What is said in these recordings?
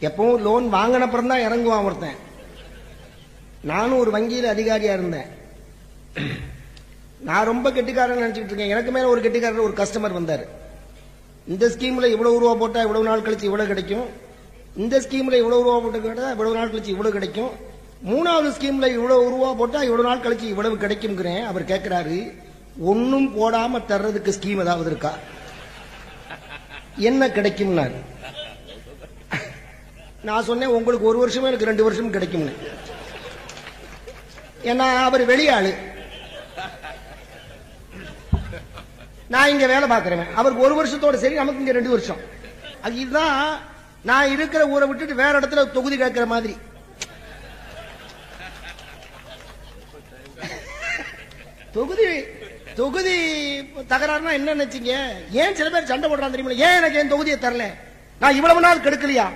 எப்பவும் லோன் வாங்கினப்புறம் தான் இறங்குவான் ஒருத்தன். நானும் ஒரு வங்கியில் அதிகாரியா இருந்தேன். நான் ரொம்ப கெட்டிக்காரன் நினைச்சிட்டு இருக்கேன். எனக்கு மேல ஒரு கெட்டிக்காரர் ஒரு கஸ்டமர் வந்தார். இந்த ஸ்கீம்ல இவ்வளவு ரூபா போட்டா இவ்வளவு நாள் கழிச்சு இவ்வளவு கிடைக்கும், இந்த ஸ்கீம்ல இவ்வளவு ரூபா போட்டு இவ்வளவு நாள் கழிச்சு இவ்வளவு கிடைக்கும், மூணாவது ஸ்கீம்ல இவ்வளவு ரூபா போட்டா இவ்வளவு நாள் கழிச்சு இவ்வளவு கிடைக்கும். அவர் கேட்கிறாரு, ஒன்னும் போடாம தர்றதுக்கு ஸ்கீம் ஏதாவது இருக்கா, என்ன கிடைக்கும்? நான் சொன்னேன், உங்களுக்கு 1 வருஷமே எனக்கு 2 வருஷம் கிடைக்கும். ஏன்னா அவர் வெளியாளு, நான் இங்க வேலை பார்க்கிறேன். அவருக்கு 1 வருஷத்தோட சரி, நமக்கு இங்க 2 வருஷம். இதுதான் நான் இருக்கிற ஊரை விட்டுட்டு வேற இடத்துல தொகுதி கேட்கிற மாதிரி. தொகுதி தகராறுனா என்ன நினைச்சீங்க? ஏன் சில பேர் சண்டை போடுறான் தெரியுமா? ஏன் எனக்கு என் தொகுதியை தரல, நான் இவ்வளவு நாள் கெடுக்கலையா?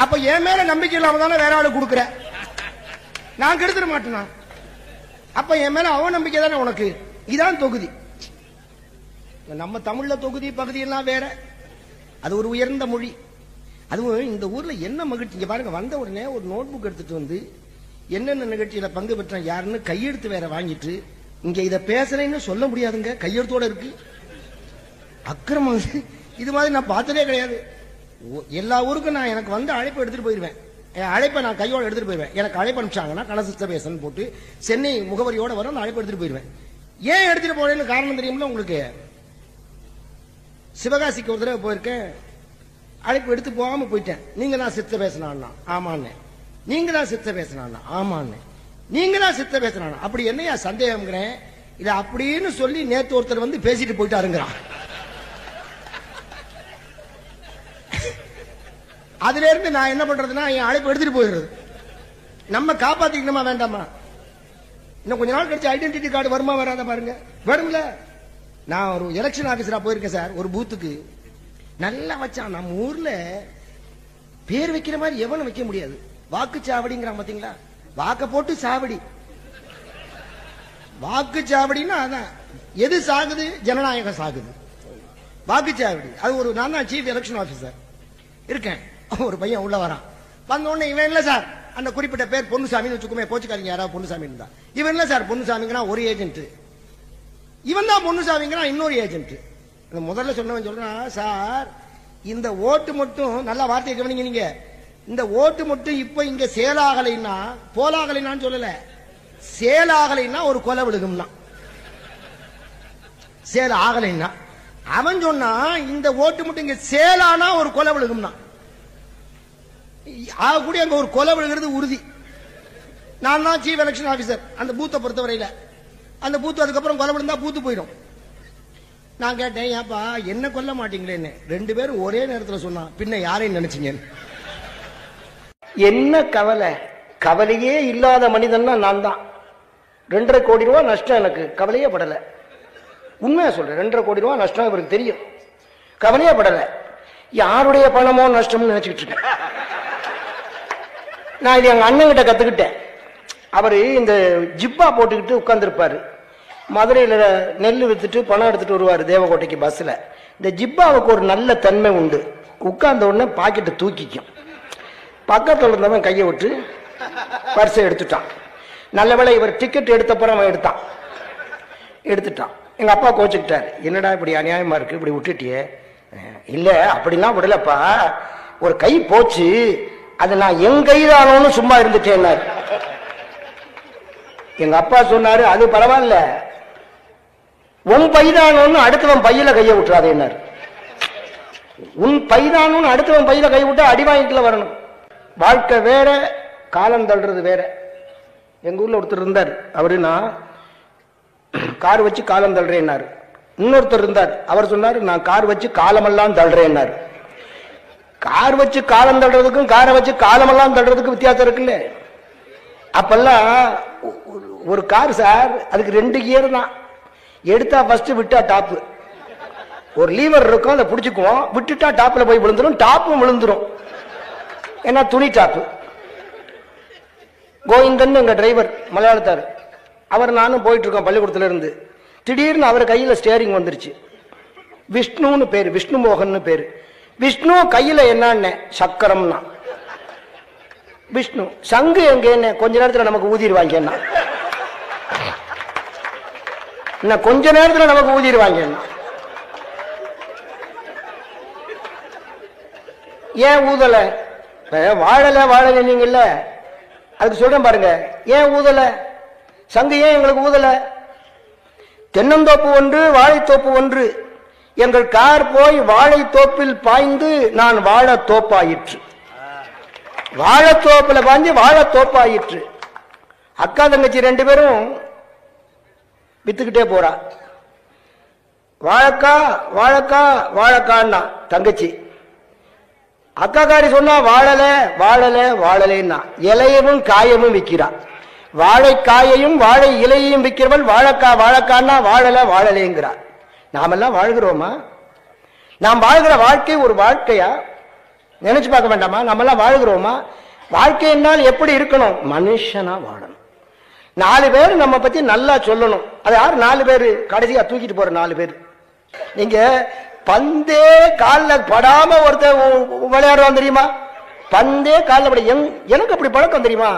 அப்ப என் மேல நம்பிக்கை இல்லாம தானே வேற ஆளு கொடுக்குற, நான் கெடுத்துட மாட்டேனா? அப்ப என் மேல அவன் நம்பிக்கை தானே உனக்கு. இதான் தொகுதி. நம்ம தமிழ்ல தொகுதி பகுதி எல்லாம் வேற, அது ஒரு உயர்ந்த மொழி. அதுவும் இந்த ஊர்ல என்ன மகிழ்ச்சி, இங்க பாருங்க, வந்த உடனே ஒரு நோட் புக் எடுத்துட்டு வந்து என்னென்ன நிகழ்ச்சியில பங்கு பெற்ற யாருன்னு கையெழுத்து வேற வாங்கிட்டு, இங்க இத பேசுறேன்னு சொல்ல முடியாதுங்க, கையெழுத்தோட இருக்கு. அக்கிரமம் இது மாதிரி நான் பார்த்ததே கிடையாது. எல்லா ஊருக்கும் நான் எனக்கு வந்து அழைப்பு எடுத்துட்டு போயிருவேன். அழைப்பை நான் கையோட எடுத்துட்டு போயிருவேன். எனக்கு அழைப்பு அனுப்பிச்சாங்கன்னா கனசிஸ்டபேசன் போட்டு சென்னை முகவரியோட வரும், நான் அழைப்பு எடுத்துட்டு போயிருவேன். ஏன் எடுத்துட்டு போறேன்னு காரணம் தெரியும்ல உங்களுக்கு? சிவகாசிக்கு ஒரு தடவை போயிருக்கேன், அழைப்பு எடுத்து போகாம போயிட்டேன். நீங்க தான் சித்த பேசினான்னா ஆமான்னு, நீங்க தான் சித்த பேசினான்னா ஆமான்னு, நீங்க தான் சித்த பேசினானா அப்படி என்னையா சந்தேகம்ங்கிறேன். இத அப்படின்னு சொல்லி நேத்து ஒருத்தர் வந்து பேசிட்டு போயிட்டாருங்கிறான். அதுல இருந்து நான் என்ன பண்றதுன்னா, என் அழைப்பு எடுத்துட்டு போயிடுறது. நம்ம காப்பாத்திக்கணுமா வேண்டாமா? இன்னும் கொஞ்ச நாள் கழிச்சு ஐடென்டிட்டி கார்டு வருமா வராத பாருங்க, வரும்ல. நான் ஒரு எலெக்ஷன் ஆபீசரா போயிருக்கேன் சார். ஒரு பூத்துக்கு நல்லா வச்சான். நம்ம ஊர்ல பேர் வைக்கிற மாதிரி எவனும் வைக்க முடியாது. வாக்குச்சாவடிங்கிறான் பாத்தீங்களா, வாக்க போட்டு சாவடி. வாக்குச்சாவடின்னா அதான். எது சாகுது? ஜனநாயகம் சாகுது. வாக்குச்சாவடி அது ஒரு. நான் தான் சீஃப் எலெக்ஷன் ஆபீசர் இருக்கேன். ஒரு பையன் உள்ள வரான். வந்த உடனே இவன் இல்ல சார், அந்த குறிப்பிட்ட பேர் பொன்னுசாமின்னு வச்சுக்கோமே, போச்சுக்காரங்க யாராவது பொன்னுசாமி இருந்தா, இவன் இல்ல சார் பொன்னுசாமிங்கன்னா ஒரு ஏஜென்ட், இவன் தான் பொன்னுசாமிங்கன்னா இன்னொரு ஏஜென்ட். முதல்ல சொன்னவன் சொல்றான், சார் இந்த ஓட்டு மட்டும், நல்லா வார்த்தையை கவனிங்க நீங்க, இந்த ஓட்டு மட்டும் இப்ப இங்க சேலாகலைன்னா, போலாகலைன்னு சொல்லல, சேலாகலைன்னா ஒரு கொலை விழுகும்னா, சேல் ஆகலைன்னா. அவன் சொன்னா இந்த ஓட்டு மட்டும் இங்க சேலானா ஒரு கொலை விழுகும்னா, ஆகக்கூடிய அங்க ஒரு கொலை விழுகிறது உறுதி. நான் தான் சீஃப் எலெக்ஷன் ஆபீசர் அந்த பூத்தை பொறுத்தவரையில. அந்த பூத்து அதுக்கப்புறம் கொலை விழுந்தா பூத்து போயிடும். நான் கேட்டேன், ஏப்பா என்ன கொல்ல மாட்டீங்களேன்னு. 2 பேரும் ஒரே நேரத்தில் சொன்னான், பின்ன யாரையும் நினைச்சீங்க? என்ன கவலை? கவலையே இல்லாத மனிதன்னா நான் தான். 2.5 கோடி ரூபாய் நஷ்டம், எனக்கு கவலையே படலை. உண்மையா சொல்றேன், 2.5 கோடி ரூபாய் நஷ்டம் இவருக்கு தெரியும், கவலையே படலை. யாருடைய பணமோ நஷ்டம்னு நினைச்சுக்கிட்டு இருக்கேன். நான் இது எங்க அண்ணன் கிட்ட கத்துக்கிட்டேன். அவரு இந்த ஜிப்பா போட்டுக்கிட்டு உட்கார்ந்துருப்பாரு. மதுரையில நெல் வித்துட்டு பணம் எடுத்துட்டு வருவாரு தேவகோட்டைக்கு பஸ்ல. இந்த ஜிப்பாவுக்கு ஒரு நல்ல தன்மை உண்டு, உட்கார்ந்த உடனே பாக்கெட்டு தூக்கிக்கும். பக்கத்தில் இருந்தவன் கையை விட்டு பர்ஸை எடுத்துட்டான். நல்லவேளை இவர் டிக்கெட் எடுத்தப்பறம் அவன் எடுத்துட்டான். எங்க அப்பா கோச்சுக்கிட்டாரு, என்னடா இப்படி அநியாயமா இருக்கு, இப்படி விட்டுட்டியே. இல்ல அப்படிலாம் விடலப்பா, ஒரு கை போச்சு, அது நான் என் கைதானோன்னு சும்மா இருந்துட்டேன். எங்க அப்பா சொன்னாரு, அது பரவாயில்ல, உன் பைதானோன்னு அடுத்தவன் பையில கையை விட்டுறாதேன்னாரு. உன் பைதானோன்னு அடுத்தவன் பையில கை விட்டா அடி வாங்கிக்கல வரணும். வாழ்க்கை வேற, காலம் தள்ளுறது வேற. எங்க ஊர்ல ஒருத்தர் இருந்தார், அவரு நான் கார் வச்சு காலம் தள்ளுறேன்னாரு. இன்னொருத்தர் இருந்தார், அவர் சொன்னாரு, நான் கார் வச்சு காலமெல்லாம் தள்ளுறேன்னாரு. கார் வச்சு காலம் தள்ளுறதுக்கும் காரை வச்சு காலமெல்லாம் தள்ளுறதுக்கும் வித்தியாசம் இருக்குல்ல. அப்பெல்லாம் ஒரு கார் சார், அதுக்கு 2 கியர் தான். எடுத்தா ஃபர்ஸ்ட், விட்டா டாப்பு. ஒரு லீவர் இருக்கும், அதை பிடிச்சுக்குவோம், விட்டுட்டா டாப்ல போய் விழுந்துரும், டாப்பும் விழுந்துரும். ஏன்னா துணி டாப்பு. கோவிந்தன் எங்க டிரைவர் மலையாளத்தார், அவர் நானும் போயிட்டு இருக்கோம் பள்ளிக்கூடத்துல இருந்து. திடீர்னு அவர் கையில ஸ்டேரிங் வந்துருச்சு. விஷ்ணுன்னு பேரு, விஷ்ணு மோகன் பேரு. விஷ்ணு கையில என்னன்னு சக்கரம்னா விஷ்ணு. சங்கு எங்க என்ன கொஞ்ச நேரத்துல நமக்கு ஊதிடுவாங்க என்ன, இன்னும் கொஞ்ச நேரத்துல நமக்கு ஊதிடுவாங்க என்ன. ஏன் ஊதல? வாழல வாழல நீங்கல்ல, அதுக்கு சொல்றேன் பாருங்க. ஏன் ஊதல சங்கு? ஏன் எங்களுக்கு ஊதல? தென்னந்தோப்பு ஒன்று வாழைத்தோப்பு ஒன்று, எங்கள் கார் போய் வாழைத்தோப்பில் பாய்ந்து நான் வாழைத்தோப்பாயிற்று. வாழைத்தோப்புல பாய்ஞ்சு வாழைத்தோப்பாயிற்று. அக்கா தங்கச்சி ரெண்டு பேரும் வித்துக்கிட்டே போறா. வாழைக்கா வாழைக்கா வாழைக்கான்னா தங்கச்சி. அக்காக்காரி சொன்னா வாழல வாழல வாழலைன்னா இலையவும் காயமும் விற்கிறான். வாழைக்காயையும் வாழை இலையையும் விற்கிறவள் வாழைக்கா வாழைக்கான்னா வாழல வாழலேங்கிறார். நாமெல்லாம் வாழ்கிறோமா? நாம் வாழ்கிற வாழ்க்கை ஒரு வாழ்க்கையா? நினைச்சு பார்க்க வேண்டாமா? நம்மெல்லாம் வாழ்கிறோமா? வாழ்க்கை என்னால் எப்படி இருக்கணும்? மனுஷனா வாழணும். 4 பேர் நம்ம பத்தி நல்லா சொல்லணும். அது யார் 4 பேர்? கடைசியா தூக்கிட்டு போற 4 பேர். நீங்க பந்தே காலில் படாம ஒருத்தர் விளையாடுவான் தெரியுமா? பந்தே காலில் பட. எனக்கு அப்படி பழக்கம் தெரியுமா?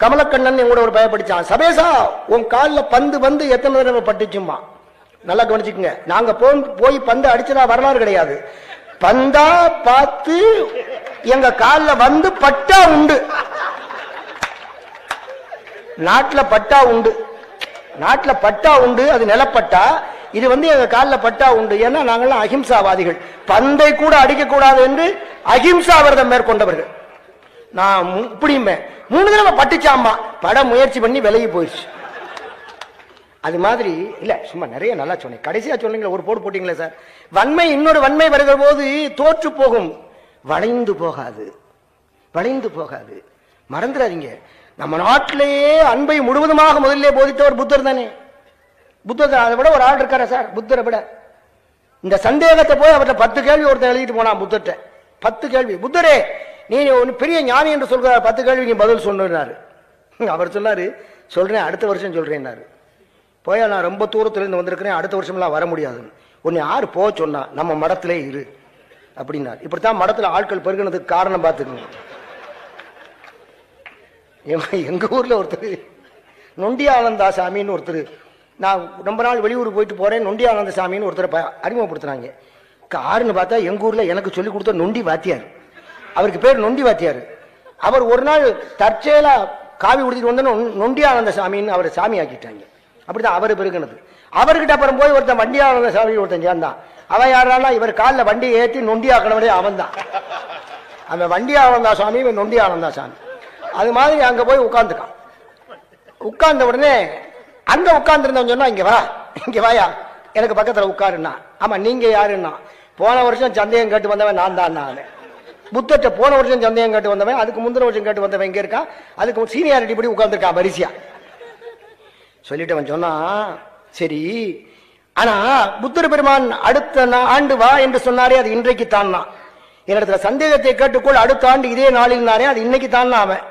கமலக்கண்ணன் கூட ஒரு பயப்படிச்சான். சபேசா உன் காலில் பந்து வந்து எத்தனை தடவை பட்டுச்சுமா? நல்லா கவனிச்சுக்குங்க. நாங்க போய் பந்து அடிச்சதா வரலாறு கிடையாது. பந்தா பார்த்து எங்க காலில் வந்து பட்டா உண்டு. நாட்டில் பட்டா உண்டு, நாட்டில் பட்டா உண்டு. அது நிலப்பட்டா. இது வந்து எங்க காலில் பட்டா உண்டு. ஏன்னா நாங்கள்லாம் அஹிம்சாவாதிகள். பந்தை கூட அடிக்கக்கூடாது என்று அஹிம்சா விரதம் மேற்கொண்டவர்கள். நான் இப்படியுமே 3 தடவை பட்டுச்சாமா. பட முயற்சி பண்ணி விலகி போயிடுச்சு. அது மாதிரி இல்ல, சும்மா நிறைய நல்லா சொன்னேன். கடைசியா சொன்னீங்களா ஒரு போடு போட்டீங்களே சார். வன்மை இன்னொரு வன்மை வருகிற போது தோற்று போகும், வளைந்து போகாது. வளைந்து போகாது. மறந்துடாதீங்க. நம்ம நாட்டிலேயே அன்பை முழுவதுமாக முதலிலே போதித்தவர் புத்தர் தானே. புத்தர் அதை விட ஒரு ஆள் இருக்காரா சார்? புத்தரை விட. இந்த சந்தேகத்தை போய் அவர்கிட்ட 10 கேள்வி ஒருத்தர் எழுதிட்டு போனான் புத்தர்கிட்ட. 10 கேள்வி. புத்தரே நீ ஒன்னு பெரிய ஞானி என்று சொல்ற, 10 கேள்வி நீ பதில் சொன்னாரு. அவர் சொன்னாரு, சொல்றேன் அடுத்த வருஷம் சொல்றேன்னாரு. போய் நான் ரொம்ப தூரத்துல இருந்து வந்திருக்கிறேன், அடுத்த வருஷம்லாம் வர முடியாதுன்னு. உன்னை யாரு போக சொன்னா? நம்ம மடத்திலே இரு அப்படின்னாரு. இப்படித்தான் மடத்துல ஆட்கள் பெருகினதுக்கு காரணம் பார்த்துக்கணும். எங்க ஊர்ல ஒருத்தர் நொண்டி ஆனந்தா சாமின்னு ஒருத்தர், நான் ரொம்ப நாள் வெளியூர் போயிட்டு போறேன், நொண்டி ஆனந்த சாமின்னு ஒருத்தரை அறிமுகப்படுத்துறாங்க. காருன்னு பார்த்தா எங்க ஊர்ல எனக்கு சொல்லி கொடுத்த நொண்டி வாத்தியார். அவருக்கு பேர் நொண்டி வாத்தியார். அவர் ஒரு நாள் தற்செயலா காவி உடுத்திட்டு வந்தோன்னு நொண்டி ஆனந்த சாமின்னு அவரை சாமி ஆக்கிட்டாங்க. அப்படிதான் அவர் பெருகினது. அவர்கிட்ட அப்புறம் போய் ஒருத்தன் வண்டி ஆனந்த சாமி ஒருத்தன் சேர்ந்தான். அவன் யாரானா இவர் காலில் வண்டியை ஏற்றி நொண்டி ஆக்கணவனே அவன் தான். அவன் வண்டி ஆனந்தா சாமி, இவன் நொண்டி ஆனந்தா சாமி. அது மாதிரி அங்க போய் உட்கார்ந்துக்கான். உட்கார்ந்த உடனே அங்க உட்கார்ந்து இருந்தவன் சொன்னா, இங்க வா, இங்க வாயா, எனக்கு பக்கத்துல உட்காருன்னா. ஆமா நீங்க யாருன்னா, போன வருஷம் சந்தேகம் கேட்டு வந்தவன் நான் தான். அவன் புத்தர்கிட்ட போன வருஷம் சந்தேகம் கேட்டு வந்தவன், அதுக்கு முந்தின வருஷம் கேட்டு வந்தவன் இங்க இருக்கான். அதுக்கு சீனியாரிட்டி படி உட்கார்ந்துருக்கான் வரிசையா. சொல்லிட்டு அவன் சொன்னா, சரி ஆனா புத்தர் பெருமான் அடுத்த ஆண்டு வா என்று சொன்னாரே, அது இன்றைக்கு தான். என்னிடத்துல சந்தேகத்தை கேட்டுக்கொள், அடுத்த ஆண்டு இதே நாளில் நானே, அது இன்னைக்கு தான். அவன்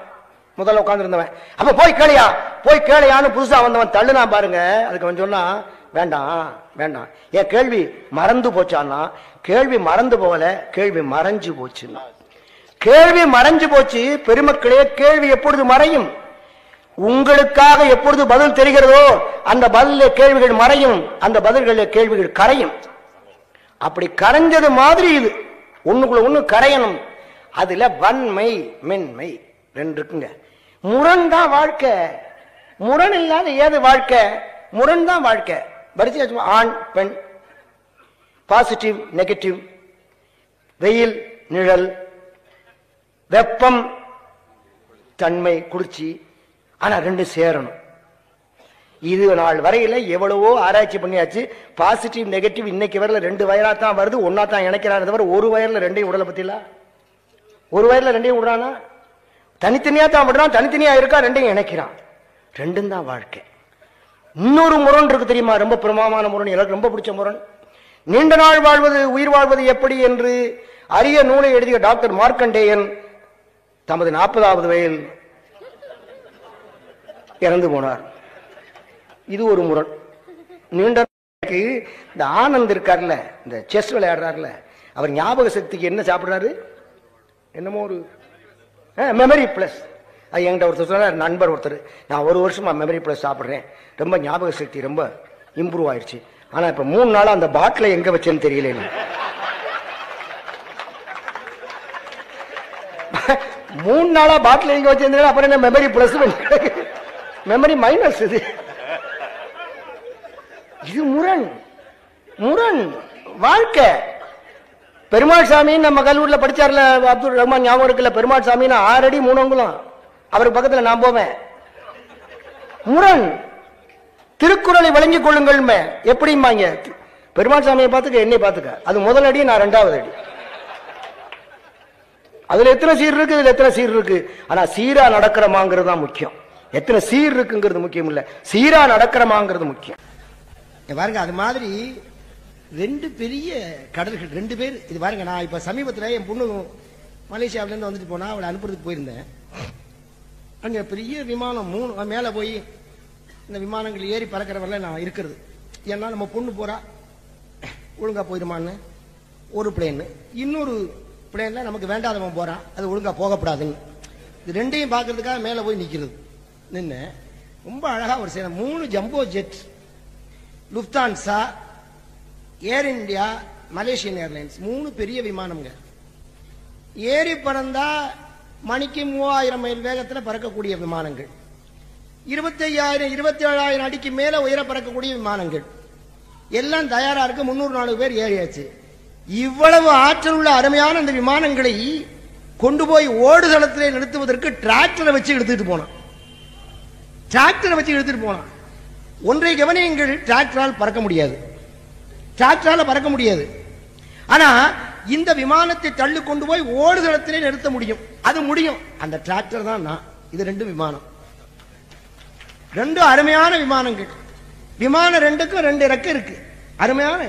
முதல்ல உட்கார்ந்து இருந்தவன். அப்ப போய் கேளையா, போய் கேளையான்னு புதுசா வந்தவன் தள்ளுனா பாருங்க. அதுக்கு அவன் சொன்னா, வேண்டாம் வேண்டாம், என் கேள்வி மறந்து போச்சான்னா. கேள்வி மறந்து போகல, கேள்வி மறைஞ்சு போச்சுன்னா. கேள்வி மறைஞ்சு போச்சு. பெருமக்களே, கேள்வி எப்பொழுது மறையும்? உங்களுக்காக எப்பொழுது பதில் தெரிகிறதோ அந்த பதில கேள்விகள் மறையும், அந்த பதில்களில் கேள்விகள் கரையும். அப்படி கரைஞ்சது மாதிரி இது ஒண்ணுக்குள்ள ஒண்ணு கரையணும். அதுல வன்மை மென்மை 2 இருக்குங்க. முரண் தான் வாழ்க்கை. முரண் இல்லாத ஏது வாழ்க்கை? முரண் தான் வாழ்க்கை. வரிசை ஆண் பெண், பாசிட்டிவ் நெகட்டிவ், வெயில் நிழல், வெப்பம் தன்மை குளிர்ச்சி. ஆனா 2 சேரணும். இது நாள் வரையில எவ்வளவோ ஆராய்ச்சி பண்ணியாச்சு. பாசிட்டிவ் நெகட்டிவ் இன்னைக்கு வரல 2 வயரா தான் வருது, ஒன்னா தான் இணைக்கிறான். தவிர ஒரு வயர்ல 2 உடலை பத்தில, ஒரு வயர்ல 2 விடுறானா? தனித்தனியா தான் விடுறான், தனித்தனியா இருக்கா, 2 இணைக்கிறான். 2 தான் வாழ்க்கை. இன்னொரு முரண் இருக்கு தெரியுமா? ரொம்ப பிரமாமான முரண், எனக்கு ரொம்ப பிடிச்ச முரண். நீண்ட நாள் வாழ்வது, உயிர் வாழ்வது எப்படி என்று அரிய நூலை எழுதிய டாக்டர் மார்க்கண்டேயன் தமது 40வது வயதில் இறந்து போனார். இது ஒரு முரண். நீண்ட இந்த ஆனந்த் இருக்கார்ல, இந்த செஸ் விளையாடுறாருல, அவர் ஞாபக சக்திக்கு என்ன சாப்பிடுறாரு? என்னமோ ஒரு மெமரி பிளஸ். அது என்கிட்ட ஒருத்தர் சொன்னார், நண்பர் ஒருத்தர், நான் 1 வருஷமா மெமரி பிளஸ் சாப்பிட்றேன், ரொம்ப ஞாபக சக்தி ரொம்ப இம்ப்ரூவ் ஆயிடுச்சு. ஆனா இப்ப 3 நாளா அந்த பாட்டில எங்க வச்சேன்னு தெரியல. 3 நாளா பாட்டில் எங்க வச்சிருந்தா அப்புறம் என்ன மெமரி பிளஸ், மெமரி மைனஸ். இது முரண் முரண் வாழ்க்கை. பெருமாள் சாமி நம்ம கல்லூரியில படிச்சார்ல, அப்துல் ரஹ்மான் ஞாபகம் இருக்குல்ல, பெருமாள் சாமின்னு 6 அடி 3 அங்குலம், அவருக்கு பக்கத்துல நான் போவேன். முரண். திருக்குறளை வழங்கிக் கொள்ளுங்கள் எப்படிம்பாங்க? பெருமாள் சாமியை பார்த்துக்க, என்னை பார்த்துக்க, அது முதல் அடி, நான் 2வது அடி. அதுல எத்தனை சீர் இருக்கு, இதுல எத்தனை சீர் இருக்கு. ஆனா சீரா நடக்கிறமாங்கிறது தான் முக்கியம். எத்தனை சீர் இருக்குங்கிறது முக்கியம் இல்ல, சீரா நடக்கிறமாங்கிறது முக்கியம். பாருங்க, அது மாதிரி 2 பெரிய கடல்கள், 2 பேர். இது பாருங்க, நான் இப்ப சமீபத்தில் என் பொண்ணு மலேசியாவில இருந்து வந்துட்டு போனா, அவளை அனுப்புறதுக்கு போயிருந்தேன். அங்க பெரிய விமானம் 3 மேல போய் இந்த விமானங்கள் ஏறி பறக்கிறவரை நான் இருக்கிறது. ஏன்னா நம்ம பொண்ணு போறா, ஒழுங்கா போயிருமான்னு ஒரு பிளேன், இன்னொரு பிளேன்ல நமக்கு வேண்டாதவன் போறான், அது ஒழுங்கா போகப்படாதுன்னு. இது 2ஐயும் பார்க்கறதுக்காக மேல போய் நிக்கிறது. நின்று ரொம்ப அழகா ஒரு சேனை 3 ஜம்போ ஜெட், லுப்தான்சா, ஏர் இந்தியா, மலேசியன் ஏர்லைன்ஸ், 3 பெரிய விமானம்ங்க. ஏறி பறந்தா மணிக்கு 3000 மைல் வேகத்தில் பறக்கக்கூடிய விமானங்கள், 25,000 27,000 அடிக்கு மேல உயர பறக்கக்கூடிய விமானங்கள் எல்லாம் தயாரா இருக்கு. 304 பேர் ஏறியாச்சு. இவ்வளவு ஆற்றல் உள்ள அருமையான அந்த விமானங்களை கொண்டு போய் ஓடுதளத்திலே நிறுத்துவதற்கு டிராக்டரை வச்சு எடுத்துட்டு போனான். டிராக்டரை வச்சு எடுத்துட்டு போனான். ஒன்றை கவனியுங்கள், டிராக்டரால் பறக்க முடியாது, டிராக்டரால பறக்க முடியாது. ஆனா இந்த விமானத்தை தள்ளி கொண்டு போய் ஓடுதளத்திலே நிறுத்த முடியும். அது முடியும். அந்த டிராக்டர் தான் நான். இது 2 விமானம், 2 அருமையான விமானங்கள். விமானம் 2க்கும் 2 ரெக்கை இருக்கு. அருமையான.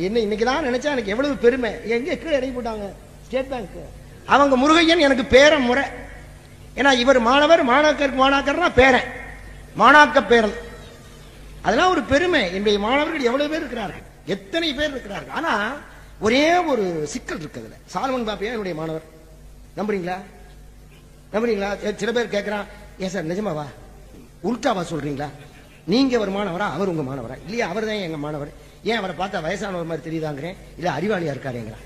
என்ன இன்னைக்குதான் நினைச்சா எனக்கு எவ்வளவு பெருமை. எங்க கீழே இறங்கி போட்டாங்க ஸ்டேட் பேங்க். அவங்க முருகையன் எனக்கு பேர முறை. ஏன்னா இவர் மாணவர், மாணாக்கர்னா பேரன், மாணாக்க பேரன். அதெல்லாம் ஒரு பெருமை. என்னுடைய மாணவர்கள் எவ்வளவு பேர் இருக்கிறார்கள், எத்தனை பேர் இருக்கிறார்கள். ஆனா ஒரே ஒரு சிக்கல் இருக்குதுல. சால்மன் பாப்பையா என்னுடைய மாணவர். நம்புறீங்களா? நம்புறீங்களா? சில பேர் கேட்கிறான், ஏன் சார் நிஜமாவா, உல்டாவா சொல்றீங்களா? நீங்க ஒரு மாணவரா, அவர் உங்க மாணவரா? இல்லையா, அவர் தான் எங்க மாணவர். ஏன் அவரை பார்த்தா வயசானவர் மாதிரி தெரியுதாங்கிறேன். இல்ல அறிவாளியா இருக்காருங்களா?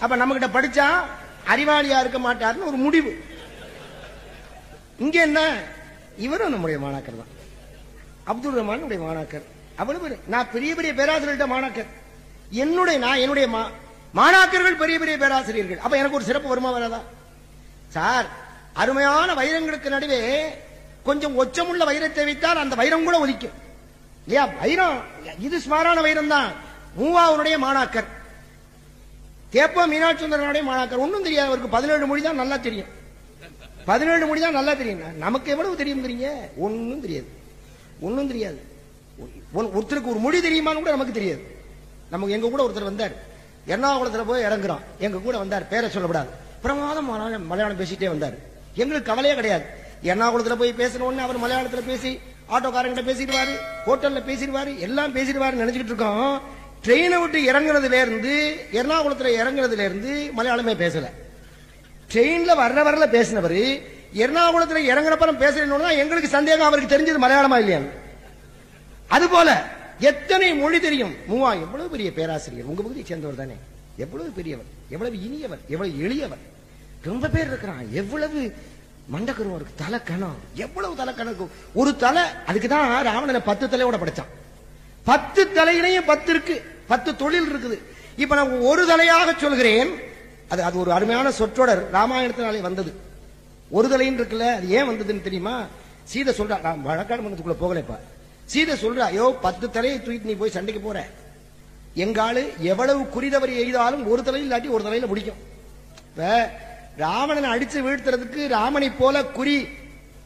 அப்ப நம்ம கிட்ட படிச்சா அறிவாளியா இருக்க மாட்டாருன்னு ஒரு முடிவு. இங்க என்ன, இவரும் நம்முடைய மாணாக்கர் தான். அப்துல் ரஹ்மான் மாணாக்கர். அவ்வளவு நான் பெரிய பெரிய பேராசிரியர்கிட்ட மாணாக்கர். என்னுடைய மாணாக்கர்கள் பெரிய பெரிய பேராசிரியர்கள். அப்ப எனக்கு ஒரு சிறப்பு வருமா வராதா? சார், அருமையான வைரங்களுக்கு நடுவே கொஞ்சம் ஒச்சமுள்ள வைரத்தை வைத்தால் அந்த வைரம் கூட ஒலிக்கும் இல்லையா? வைரம் இது ஸ்மாரான வைரம் தான். மூவாவுடைய மாணாக்கர், தேப்போ மீனாட்சி சுந்தரனுடைய மாணாக்கர். ஒன்னும் தெரியாது அவருக்கு. 17 மொழி தான் நல்லா தெரியும். 17 மொழி தான் நல்லா தெரியும். நமக்கு எவ்வளவு தெரியும்? ஒன்னும் தெரியாது, ஒன்னும் தெரியாது. ஒருத்தருக்கு ஒரு மொழி தெரியுமான்னு கூட நமக்கு தெரியாது. நமக்கு எங்க கூட ஒருத்தர் வந்தார், எர்ணாகுளத்துல போய் இறங்குறோம், எங்க கூட வந்தார். பேரை சொல்லப்படாது, பிரமாதம் மலையாளம் பேசிட்டே வந்தார். எங்களுக்கு கவலையே கிடையாது. எர்ணாகுளத்துல போய் பேசின உடனே அவர் மலையாளத்துல பேசி ஆட்டோக்காரங்கிட்ட பேசிடுவாரு, ஹோட்டல்ல பேசிடுவாரு, எல்லாம் பேசிடுவாரு நினைச்சுக்கிட்டு இருக்கோம். ட்ரெயினை விட்டு இறங்குறதுல இருந்து, எர்ணாகுளத்துல இறங்குறதுல இருந்து மலையாளமே பேசல. ட்ரெயின்ல வரல பேசினவர் எர்ணாகுளத்துல இறங்குறப்பறம் பேசுறேன்னு எங்களுக்கு சந்தேகம், அவருக்கு தெரிஞ்சது மலையாளமா இல்லையான்னு. அது போல எத்தனை மொழி தெரியும். மூவா எவ்வளவு பெரிய பேராசிரியர், உங்க பகுதியை சேர்ந்தவர் தானே. எவ்வளவு பெரியவர், எவ்வளவு இனியவர், எவ்வளவு எளியவர். ரொம்ப பேர் இருக்கிறான். எவ்வளவு மண்டக்கருவம் இருக்கு, தலை கணம், எவ்வளவு தலை கணக்கு. ஒரு தலை, அதுக்குதான் ராவணனை 10 தலையோட படைச்சான். 10 தலையிலையும் 10 இருக்கு, 10 தொழில் இருக்குது. இப்ப நான் ஒரு தலையாக சொல்கிறேன். அது ஒரு அருமையான சொற்றொடர் ராமாயணத்தினாலே வந்தது. ஒரு தலைன்னு இருக்குல்ல, அது ஏன் வந்ததுன்னு தெரியுமா? சீதை சொல்றா, நான் வழக்காடு மன்றத்துக்குள்ள போகலப்பா. சீதை சொல்றா, ஐயோ 10 தலையை தூக்கிட்டு நீ போய் சண்டைக்கு போற, எங்காலு எவ்வளவு குறிதவரி எய்தாலும் ஒரு தலையில் இல்லாட்டி ஒரு தலையில முடிக்கும். ராவணனை அடிச்சு வீழ்த்துறதுக்கு ராமனை போல குறி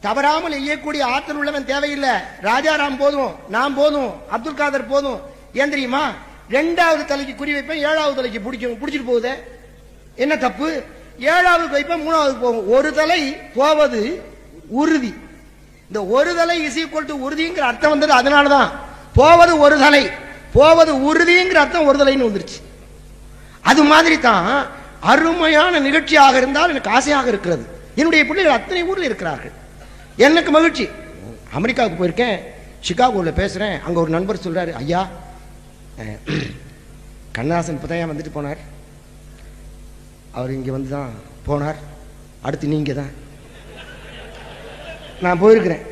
தவறாமல் எய்யக்கூடிய ஆற்றல் உள்ளவன் தேவையில்லை. ராஜாராம் போதும், நான் போதும், அப்துல் காதர் போதும். ஏன் தெரியுமா? 2வது தலைக்கு குறி வைப்பேன், 7வது தலைக்கு பிடிச்சிட்டு போகுது. என்ன தப்பு? 7வது வைப்பேன், 3வது போகும். ஒரு தலை போவது உறுதி. இந்த ஒரு தலை இஸ் ஈக்குவல் டு உறுதிங்கிற அர்த்தம் வந்தது அதனாலதான். போவது ஒரு தலை, போவது உறுதிங்கிற அர்த்தம் ஒரு தலைன்னு வந்துருச்சு. அது மாதிரி தான் அருமையான நிகழ்ச்சியாக இருந்தால் எனக்கு ஆசையாக இருக்கிறது. என்னுடைய பிள்ளைகள் அத்தனை ஊரில் இருக்கிறார்கள், எனக்கு மகிழ்ச்சி. அமெரிக்காவுக்கு போயிருக்கேன், சிகாகோவில் பேசுகிறேன். அங்கே ஒரு நண்பர் சொல்கிறாரு, ஐயா கண்ணதாசன் இப்போ தான் வந்துட்டு போனார், அவர் இங்கே வந்து தான் போனார், அடுத்து நீங்கள் தான். நான் போயிருக்கிறேன்,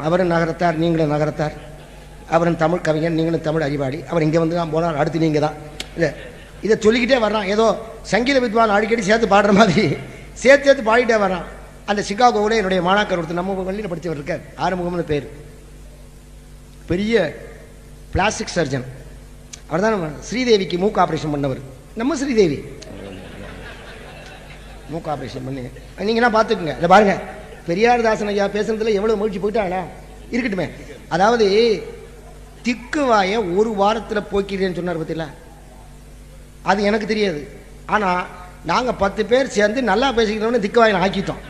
அவரும் நகரத்தார் நீங்களும் நகரத்தார், அவரும் தமிழ் கவிஞர் நீங்களும் தமிழ் அறிவாளி, அவர் இங்கே வந்து தான் போனார், அடுத்து நீங்கள் தான். இல்லை இதை சொல்லிக்கிட்டே வர்றான், ஏதோ சங்கீத வித்வான் அடிக்கடி சேர்த்து பாடுற மாதிரி சேர்த்து பாடிட்டே வர்றான். அந்த சிகாகோவில் என்னுடைய மாணாக்கர் ஒருத்தர் நம்ம பள்ளியில் படித்தவர் இருக்கார், ஆறுமுகம்னு பேர், பெரிய பிளாஸ்டிக் சர்ஜன். அவர் தான் நம்ம ஸ்ரீதேவிக்கு மூக்கு ஆப்ரேஷன் பண்ணவர். நம்ம ஸ்ரீதேவி மூக்கு ஆப்ரேஷன் பண்ணி நீங்கள்லாம் பார்த்துக்குங்க. இல்லை பாருங்க, பெரியார் தாசன் ஐயா பேசுறதுல எவ்வளோ மகிழ்ச்சி போயிட்டாங்களா இருக்கட்டுமே. அதாவது திக்குவாயை ஒரு வாரத்தில் போக்கிறேன்னு சொன்னார் பத்தில, அது எனக்கு தெரியாது. ஆனால் நாங்கள் 10 பேர் சேர்ந்து நல்லா பேசிக்கிறோன்னு திக்குவாயை ஆக்கிட்டோம்,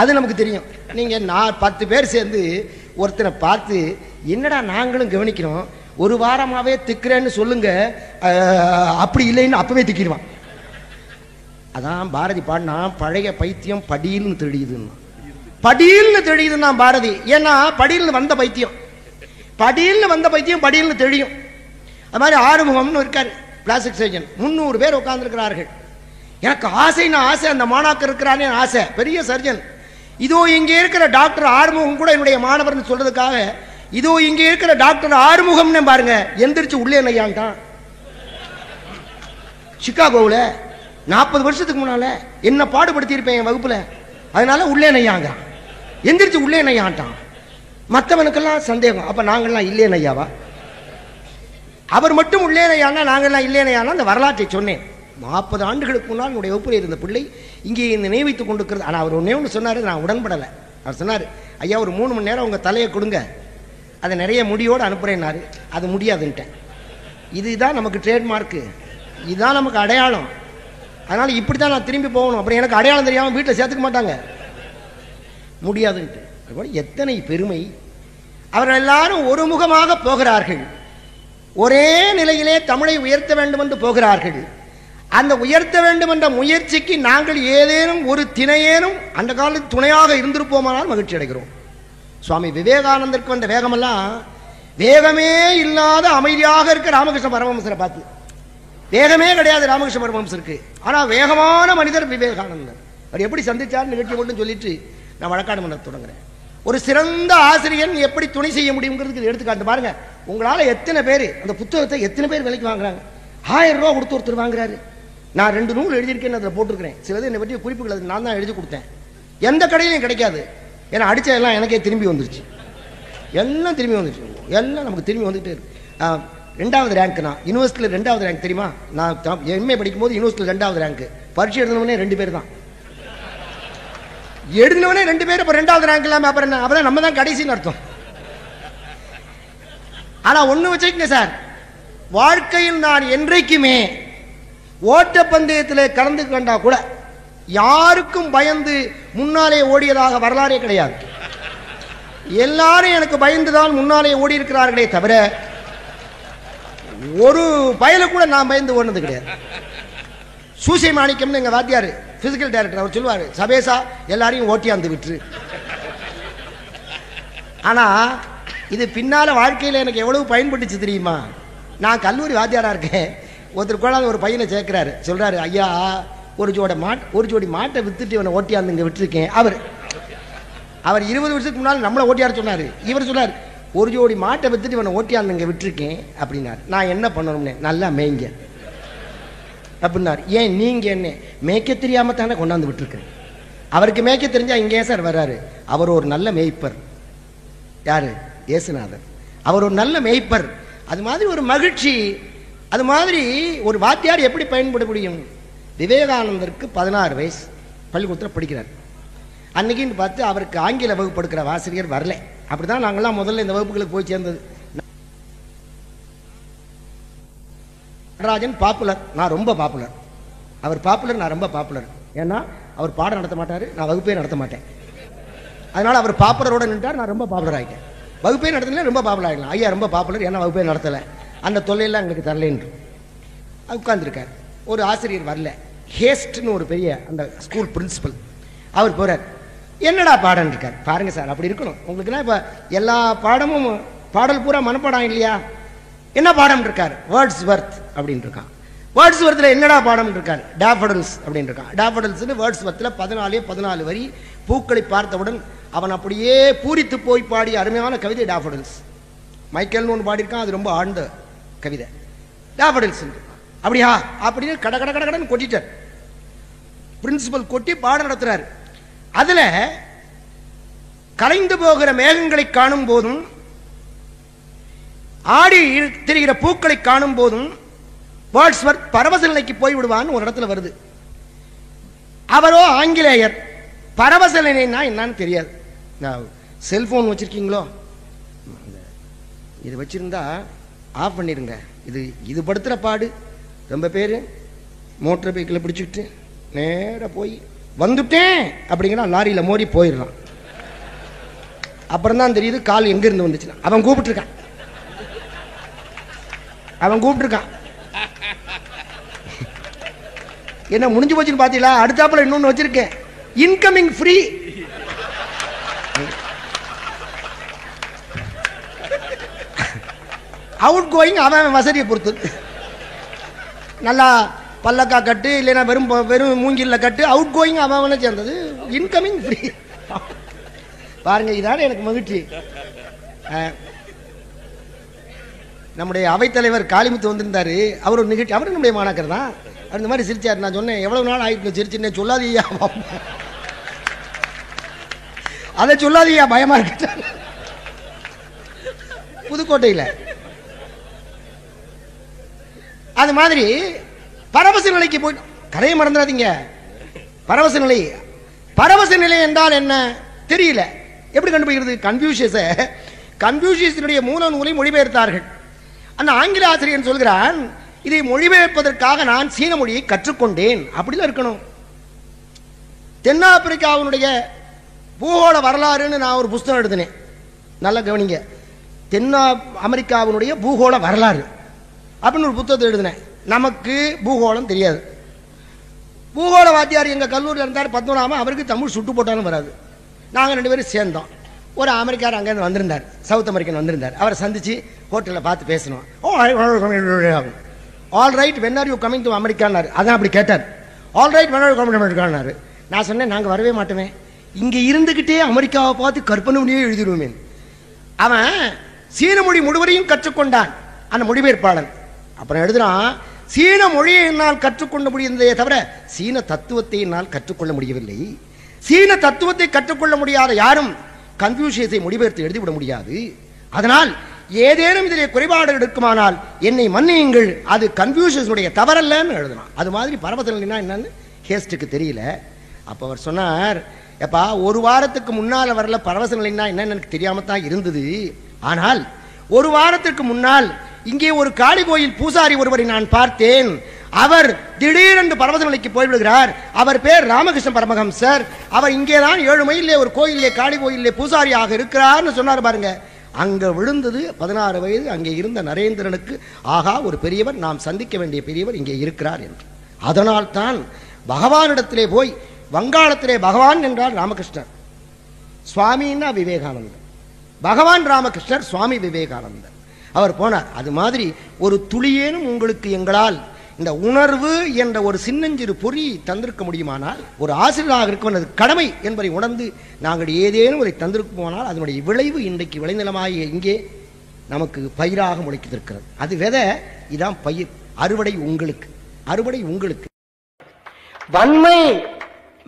அது நமக்கு தெரியும். நீங்கள் நான் 10 பேர் சேர்ந்து ஒருத்தனை பார்த்து என்னடா நாங்களும் கவனிக்கிறோம், ஒரு வாரமாகவே திக்குறேன்னு சொல்லுங்க, அப்படி இல்லைன்னு அப்பவே திக்கிடுவான். அதான் பாரதி பாடினா, பழைய பைத்தியம் படியில்னு தெரியுதுன்னா, படியில்னு தெரியுதுன்னா பாரதி. ஏன்னா படியில்னு வந்த பைத்தியம், படியில்னு வந்த பைத்தியம் படியில்னு தெரியும். அது மாதிரி ஆறுமுகம்னு இருக்காரு, பிளாஸ்டிக் சர்ஜன், 300 பேர் உட்கார்ந்துருக்கிறார்கள். எனக்கு ஆசைன்னா ஆசை, அந்த மாணாக்கர் இருக்கிறானே ஆசை, பெரிய சர்ஜன். இதோ இங்கே இருக்கிற டாக்டர் ஆறுமுகம் கூட என்னுடைய மாணவர்னு சொல்றதுக்காக, இதோ இங்கே இருக்கிற டாக்டர் ஆறுமுகம்னு பாருங்க, எந்திரிச்சு உள்ளே நையான்ட்டான். சிகாகோவில் 40 வருஷத்துக்கு முன்னால என்ன பாடுபடுத்தி இருப்பேன் என் வகுப்புல, அதனால உள்ளே நையாங்கிறான், எந்திரிச்சு உள்ளே நையான்ட்டான். மற்றவனுக்கெல்லாம் சந்தேகம், அப்ப நாங்கள்லாம் இல்லே நையாவா? அவர் மட்டும் உள்ளே நையானா நாங்கள்லாம் இல்லே நையானா? அந்த வரலாற்றை சொன்னேன். 40 ஆண்டுகளுக்கு முன்னால் என்னுடைய வகுப்பில் இருந்த பிள்ளை இங்கே நினைவித்துக் கொண்டிருக்கிறது. ஆனால் அவர் ஒன்னே ஒன்று சொன்னார், நான் உடன்படலை. அவர் சொன்னார், ஐயா ஒரு 3 மணி நேரம் உங்கள் தலையை கொடுங்க, அதை நிறைய முடியோடு அனுப்புகிறேன்னாரு. அது முடியாதுன்ட்டேன். இதுதான் நமக்கு ட்ரேட்மார்க்கு, இதுதான் நமக்கு அடையாளம். அதனால் இப்படி தான் நான் திரும்பி போகணும். அப்புறம் எனக்கு அடையாளம் தெரியாமல் வீட்டில் சேர்த்துக்க மாட்டாங்க, முடியாதுன்ட்டு. எத்தனை பெருமை! அவர்கள் எல்லாரும் ஒருமுகமாக போகிறார்கள், ஒரே நிலையிலே தமிழை உயர்த்த வேண்டும் என்று போகிறார்கள். அந்த உயர்த்த வேண்டும் என்ற முயற்சிக்கு நாங்கள் ஏதேனும் ஒரு திணையேனும் அந்த காலத்தில் துணையாக இருந்திருப்போமானால் மகிழ்ச்சி அடைகிறோம். சுவாமி விவேகானந்தருக்கு வந்த வேகமெல்லாம் வேகமே இல்லாத அமைதியாக இருக்க ராமகிருஷ்ண பரமஹம்சரை பார்த்து, வேகமே கிடையாது ராமகிருஷ்ண பரமஹம்சருக்கு, ஆனால் வேகமான மனிதர் விவேகானந்தர். அவர் எப்படி சந்திச்சார் நிகழ்ச்சி மட்டும் சொல்லிட்டு நான் வழக்காடு பண்ண தொடங்குறேன். ஒரு சிறந்த ஆசிரியன் எப்படி துணை செய்ய முடியுங்கிறதுக்கு எடுத்துக்காட்டு பாருங்க. உங்களால் எத்தனை பேர் அந்த புத்தகத்தை எத்தனை பேர் விலைக்கு வாங்குறாங்க? 1000 ரூபா கொடுத்து ஒருத்தர் வாங்குறாரு. நான் 2 நூல் எழுதியிருக்கேன்னு அதில் போட்டிருக்கிறேன். சிலது என்னை பற்றிய குறிப்புகள் அது நான் தான் எழுதி கொடுத்தேன். எந்த கடையிலையும் கிடைக்காது. ஏன்னா அடித்த எல்லாம் எனக்கே திரும்பி வந்துருச்சு, எல்லாம் திரும்பி வந்துருச்சு, எல்லாம் நமக்கு திரும்பி வந்துகிட்டே இருக்கு. 2வது ரேங்க், நான் யூனிவர்சிட்டியில் 2வது ரேங்க் தெரியுமா? நான் எம்ஏ படிக்கும்போது யூனிவர்சிட்டியில் 2வது ரேங்க். பரீட்சை எழுதினவனே 2 பேர் தான் எழுதினவனே 2 பேர். இப்போ 2வது ரேங்க் இல்லாமல் அப்புறம் என்ன? அப்பதான் நம்ம தான் கடைசின்னு அர்த்தம். ஆனால் ஒன்று வச்சுக்கங்க சார், வாழ்க்கையில் நான் என்றைக்குமே ஓட்டப்பந்தயத்தில் கலந்து கொண்டா கூட யாருக்கும் பயந்து முன்னாலே ஓடியதாக வரலாறே கிடையாது. எல்லாரும் எனக்கு பயந்துதான் முன்னாலே ஓடி இருக்கிறார்களே தவிர ஒரு பயல கூட நான் பயந்து ஓடுனது கிடையாது. சூசை மாணிக்கம்னு எங்க வாத்தியார் பிசிக்கல் டைரக்டர், அவர் சொல்லுவார், சபேசா எல்லாரையும் ஓட்டியாந்து விட்டுரு. ஆனா இது பின்னால வாழ்க்கையில் எனக்கு எவ்வளவு பயன்பட்டுச்சு தெரியுமா? நான் கல்லூரி வாத்தியாரா இருக்கேன், ஒருத்தர் கொண்டாந்து ஒரு பையனை சேர்க்கிறாரு, சொல்றாரு, ஐயா ஒரு ஜோடி மாட்டை வித்துட்டு இவனை ஓட்டியாந்து இங்க விட்டுருக்கேன். அவர் 20 வருஷத்துக்கு முன்னால் நம்மளை ஓட்டியார் சொன்னாரு. இவர் சொன்னார், ஒரு ஜோடி மாட்டை வித்துட்டு இவனை ஓட்டியாந்து இங்க விட்டுருக்கேன் அப்படின்னாரு. நான் என்ன பண்ணணும்னே, நல்லா மேய்ங்க அப்படின்னாரு. ஏன் நீங்க என்ன மேய்க்க தெரியாம தானே கொண்டாந்து விட்டுருக்கேன். அவருக்கு மேய்க்க தெரிஞ்சா இங்கே சார் வர்றாரு. அவர் ஒரு நல்ல மேய்ப்பர். யாரு? இயேசுநாதர். அவர் ஒரு நல்ல மேய்ப்பர். அது மாதிரி ஒரு மகிழ்ச்சி, அது மாதிரி ஒரு வாத்தியார் எப்படி பயன்பட முடியும்? விவேகானந்தருக்கு 16 வயசு, பள்ளிக்கூடத்தில் படிக்கிறார். அன்னைக்குன்னு பார்த்து அவருக்கு ஆங்கில வகுப்பு எடுக்கிற ஆசிரியர் வரல. அப்படிதான் நாங்கள்லாம் முதல்ல இந்த வகுப்புகளுக்கு போய் சேர்ந்தது. நடராஜன் பாப்புலர், நான் ரொம்ப பாப்புலர். அவர் பாப்புலர், நான் ரொம்ப பாப்புலர். ஏன்னா அவர் பாடம் நடத்த மாட்டார், நான் வகுப்பே நடத்த மாட்டேன். அதனால அவர் பாப்புலரோட நின்றார், நான் ரொம்ப பாப்புலர் ஆகிட்டேன். வகுப்பே நடத்தல ரொம்ப பாப்புலர் ஆகிடலாம். ஐயா ரொம்ப பாப்புலர், ஏன்னா வகுப்பே நடத்தலை, அந்த தொல்லையெல்லாம் எங்களுக்கு தரலேன்று உட்கார்ந்துருக்கார். ஒரு ஆசிரியர் வரல, ஹேஸ்ட்னு ஒரு பெரிய அந்த ஸ்கூல் பிரின்சிபல், அவர் போறார். என்னடா பாடம் இருக்கார் பாருங்க சார், அப்படி இருக்கணும் உங்களுக்குன்னா. இப்போ எல்லா பாடமும் பாடல் பூரா மனப்பாடம் இல்லையா? என்ன பாடம் இருக்கார்? வேர்ட்ஸ்வர்த் அப்படின்னு இருக்கான். வேர்ட்ஸ்வர்த்தில் என்னடா பாடம் இருக்கார்? டாஃபடல்ஸ் அப்படின்னு இருக்கான். டாஃபடல்ஸ்னு வேர்ட்ஸ்வர்த்தில் 14 வரி. பூக்களை பார்த்தவுடன் அவன் அப்படியே பூரித்து போய் பாடிய அருமையான கவிதை டாஃபடல்ஸ். மைக்கேல்னு ஒன்று பாடியிருக்கான், அது ரொம்ப ஆழ்ந்த கவிதை. டாஃபடல்ஸ் அப்படியா அப்படின்னு கட கட கடன்னு கொட்டிட்டார். பிரின்சிபல் கொட்டி பாடம் நடத்துறாரு. அதுல கலைந்து போகிற மேகங்களை காணும் போதும், ஆடி தெரிகிற பூக்களை காணும் போதும் வேர்ட்ஸ்வர்த் பரவச நிலைக்கு போய் விடுவான்னு ஒரு இடத்துல வருது. அவரோ ஆங்கிலேயர், பரவச நிலைன்னா என்னன்னு தெரியாது. செல்போன் வச்சிருக்கீங்களோ, இது வச்சிருந்தா ஆஃப் பண்ணிருங்க. இது படுத்துற பாடு. ரொம்ப பேர் மோட்டர் பைக்கில் பிடிச்சிக்கிட்டு நேராக போய் வந்துட்டேன் அப்படிங்கிற லாரியில் மோதி போயிடலாம். அப்புறம் தான் தெரியுது கால் எங்க இருந்து வந்துச்சுன்னா. அவன் கூப்பிட்டுருக்கான். என்ன முடிஞ்சு போச்சுன்னு பார்த்தீங்களா? அடுத்தாப்புல இன்னொன்று வச்சிருக்கேன், இன்கமிங் ஃப்ரீ. அவுட் கோயிங் அவன் வசதியை பொறுத்து. நல்லா பல்லக்கா கட்டு, இல்லைன்னா வெறும் மூங்கில்ல கட்டு. அவுட் கோயிங் அவன் சேர்ந்தது, இன்கமிங் ஃப்ரீ. பாருங்க, இதான எனக்கு மகிழ்ச்சி. நம்முடைய அவைத்தலைவர் காளிமுத்து வந்திருந்தாரு. அவர் ஒரு நிகழ்ச்சி, அவரும் நம்முடைய மாணாக்கர் தான். அந்த மாதிரி சிரிச்சார். நான் சொன்னேன், எவ்வளவு நாள் ஆயிட்டு சிரிச்சுன்னே சொல்லாதீயா, அதை சொல்லாதீயா, பயமா இருக்கு. புதுக்கோட்டையில் அது மாதிரி பரவச நிலைக்கு போய் கதையை மறந்துடாதீங்க. பரவச நிலை என்றால் என்ன தெரியல. எப்படி கண்டுபிடிக்கிறது? கன்ஃபியூஷியஸினுடைய மூல நூலை மொழிபெயர்த்தார்கள். அந்த ஆங்கில ஆசிரியர் சொல்கிறான், இதை மொழிபெயர்ப்பதற்காக நான் சீன மொழியை கற்றுக்கொண்டேன். அப்படிலாம் இருக்கணும். தென்னாப்பிரிக்காவினுடைய பூகோள வரலாறுன்னு நான் ஒரு புத்தகம் எழுதினேன். நல்லா கவனிங்க. அமெரிக்காவினுடைய பூகோள வரலாறு அப்படின்னு ஒரு புத்தகத்தை எழுதினேன். நமக்கு பூகோளம் தெரியாது. பூகோள வாத்தியார் எங்கள் கல்லூரியில் இருந்தார், பத்மநாபம். அவருக்கு தமிழ் சுட்டு போட்டாலும் வராது. நாங்கள் 2 பேரும் சேர்ந்தோம். ஒரு அமெரிக்கார் அங்கேருந்து வந்திருந்தார், சவுத் அமெரிக்கன் வந்திருந்தார். அவரை சந்திச்சு ஹோட்டலில் பார்த்து பேசணும். All right, when are you coming to அமெரிக்கான்னாரு. அதான் அப்படி கேட்டார். All right, when are you coming to அமெரிக்கான்னாரு. நான் சொன்னேன், நாங்கள் வரவே மாட்டோமே, இங்கே இருந்துக்கிட்டே அமெரிக்காவை பார்த்து கற்பனை மொழியே எழுதிடுவோமே. அவன் சீன மொழி முழுவதையும் கற்றுக்கொண்டான், அந்த மொழிபெயர்ப்பாளன். அப்புறம் எழுதுறான், சீன மொழியை என்னால் கற்றுக்கொள்ள முடிந்ததே தவிர சீன தத்துவத்தை என்னால் கற்றுக்கொள்ள முடியவில்லை. சீன தத்துவத்தை கற்றுக்கொள்ள முடியாத யாரும் கன்ஃபியூஷியஸை மொழிபெயர்த்து எழுதிவிட முடியாது. அதனால் ஏதேனும் இதிலே குறைபாடு இருக்குமானால் என்னை மன்னியுங்கள், அது கன்ஃபியூஷியஸுடைய தவறல்லன்னு எழுதலாம். அது மாதிரி பரவசனா என்னன்னு ஹேஸ்டுக்கு தெரியல. அப்போ அவர் சொன்னார், எப்பா ஒரு வாரத்துக்கு முன்னால் வரல பரவச நிலைன்னா என்னன்னு எனக்கு தெரியாம தான் இருந்தது. ஆனால் ஒரு வாரத்திற்கு முன்னால் இங்கே ஒரு காளி கோயில் பூசாரி ஒருவரை நான் பார்த்தேன். அவர் திடீரென்று பரவச நிலைக்கு போய்விடுகிறார். அவர் பேர் ராமகிருஷ்ண பரமஹம்சர். அவர் இங்கேதான் 7 மைலிலே ஒரு கோயிலே காளி கோயிலே பூசாரியாக இருக்கிறார்னு சொன்னார். பாருங்க, அங்க விழுந்தது 16 வயது அங்கே இருந்த நரேந்திரனுக்கு. ஆகா, ஒரு பெரியவர், நாம் சந்திக்க வேண்டிய பெரியவர் இங்கே இருக்கிறார் என்று. அதனால் தான் பகவானிடத்திலே போய், வங்காளத்திலே பகவான் என்றால் ராமகிருஷ்ணர், சுவாமின்னா விவேகானந்தர். பகவான் ராமகிருஷ்ணர், சுவாமி விவேகானந்தர். அவர் போனார். அது மாதிரி ஒரு துளியேனும் உங்களுக்கு எங்களால் இந்த உணர்வு என்ற ஒரு சின்னஞ்சிறு பொறி தந்திருக்க முடியுமானால், ஒரு ஆசிரியராக இருக்க கடமை என்பதை உணர்ந்து நாங்கள் ஏதேனும் அதை தந்திருக்குமானால் அதனுடைய விளைவு இன்றைக்கு விளைநிலமாகிய இங்கே நமக்கு பயிராக முளைத்திருக்கிறது. அது விதை, இதான் பயிர். அறுவடை உங்களுக்கு. வன்மை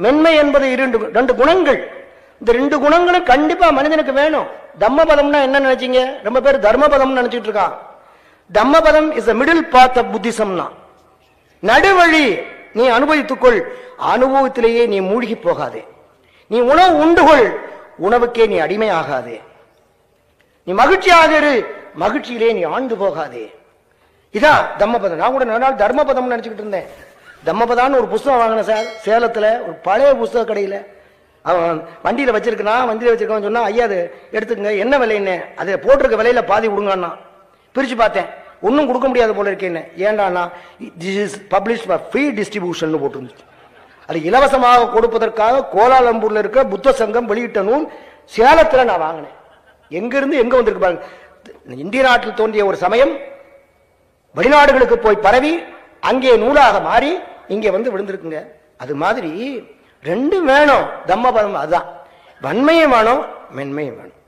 மென்மை என்பது 2 குணங்கள். இந்த 2 குணங்களும் கண்டிப்பா மனிதனுக்கு வேணும். தம்மபதம்னா என்ன நினைச்சீங்க? ரொம்ப பேர் தர்மபதம் நினைச்சிட்டு இருக்கான். Dhammapadam is a middle path of புத்திசம்னா நடுவழி. நீ அனுபவித்துக்கொள், அனுபவத்திலேயே நீ மூழ்கி போகாதே. நீ உணவு உண்டுகொள், உணவுக்கே நீ அடிமை ஆகாதே. நீ மகிழ்ச்சியாக இரு, மகிழ்ச்சியிலே நீ ஆண்டு போகாதே. இதான் தம்மபதம். நான் கூட நாள் தர்மபதம் நினைச்சுக்கிட்டு இருந்தேன். தம்மபதான்னு ஒரு புஸ்தகம் வாங்கினேன் சார், சேலத்துல ஒரு பழைய புஸ்தக கடையில. அவன் வண்டியில வச்சிருக்கான், வண்டியில வச்சிருக்கான்னு சொன்னா, ஐயா அது எடுத்துக்கங்க, என்ன விலைன்னு, அதை போட்டிருக்க விலையில பாதி கொடுங்கன்னா. பிரிச்சு பார்த்தேன், ஒன்னும் கொடுக்க முடியாது போல இருக்கேன்னு. ஏண்டானா this is publish for free distribution போட்டு, அது இலவசமாக கொடுப்பதற்காக கோலாலம்பூர்ல இருக்க புத்த சங்கம் வெளியிட்ட நூல் சேலத்துல நான் வாங்கினேன். எங்க இருந்து எங்க வந்திருக்கு பாருங்க. இந்திய நாட்டில் தோன்றிய ஒரு சமயம் வெளிநாடுகளுக்கு போய் பரவி அங்கே நூலாக மாறி இங்கே வந்து விழுந்திருக்குங்க. அது மாதிரி ரெண்டும் வேணும். தம்மபதம் அதுதான், வன்மையும் வேணும் மென்மையும் வேணும்.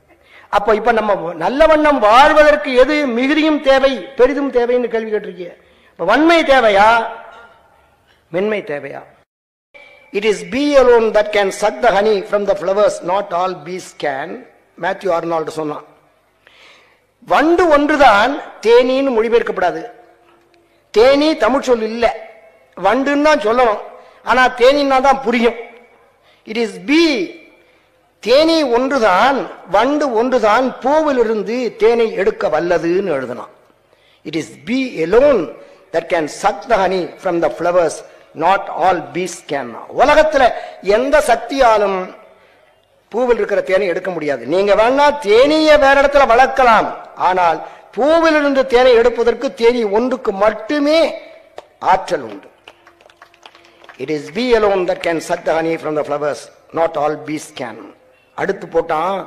அப்ப இப்ப நம்ம நல்ல வண்ணம் வாழ்வதற்கு எது மிகுதியும் தேவை பெரிதும் தேவைன்னு கேள்வி கேட்டிருக்கீங்க. இப்ப வன்மை தேவையா மென்மை தேவையா? It is bee alone that can suck the honey from the flowers, not all bees can. Matthew Arnold சொன்னான். வண்டு ஒன்றுதான் தேனின்னு மொழிபெயர்க்கப்படாது. தேனி தமிழ் சொல் இல்லை, வண்டுன்னு தான் சொல்லணும். ஆனா தேனின்னா தான் புரியும். இட் இஸ் பீ, தேனி ஒன்றுதான், வண்டு ஒன்றுதான் பூவிலிருந்து தேனை எடுக்க வல்லதுன்னு எழுதலாம். It is bee alone that can suck the honey from the flowers, not all bees can. உலகத்துல எந்த சக்தியாலும் பூவில் இருக்கிற தேனை எடுக்க முடியாது. நீங்க வேணா தேனியை வேற இடத்துல வளர்க்கலாம், ஆனால் பூவிலிருந்து தேனை எடுப்பதற்கு தேனி ஒன்றுக்கு மட்டுமே ஆற்றல் உண்டு. It is bee alone that can suck the honey from the flowers, not all bees can. அடுத்து போட்டான்,